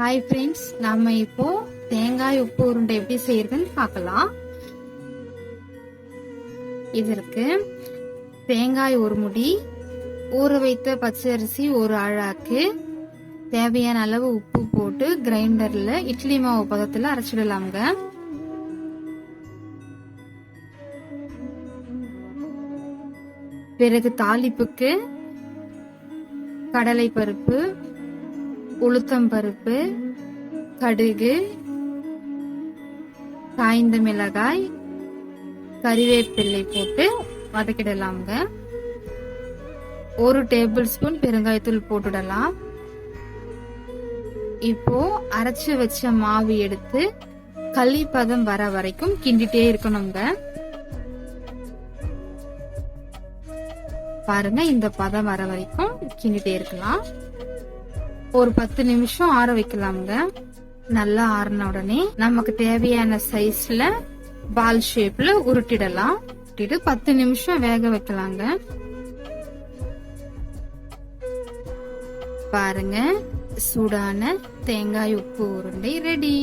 Hi friends, நம்ம இப்போ தேங்காய் உப்பு உருண்டை எப்படி செய்யறதுன்னு பார்க்கலாம். இதற்கு தேங்காய் ஒரு முடி, ஊற வைத்த பச்சரிசி ஒரு அழாக்கு, தேவையான அளவு உப்பு போட்டு கிரைண்டர்ல இட்லி மாவு பதத்துல அரைச்சிடலாங்க. பிறகு தாளிப்புக்கு கடலை பருப்பு, உளுத்தம் பருப்பு, கடுகு, காய்ந்த மிளகாய், கறிவேப்பிலை போட்டு வதக்கிடலாங்க. 1 டேபிள் ஸ்பூன் பெருங்காயத்தூள் போட்டுடலாம். இப்போ அரைச்சு வச்ச மாவு எடுத்து களி பதம் வர வரைக்கும் கிண்டிட்டே இருக்கணுங்க. பாருங்க, இந்த பதம் வர வரைக்கும் கிண்டிட்டே இருக்கலாம். ஒரு 10 நிமிஷம் ஆற வைக்கலாம்ங்க. நல்லா ஆறின உடனே நமக்கு தேவையான சைஸ்ல பால் ஷேப்ல உருட்டிடலாம். 10 நிமிஷம் வேக வைக்கலாங்க. பாருங்க, சூடான தேங்காய் உப்பு உருண்டை ரெடி.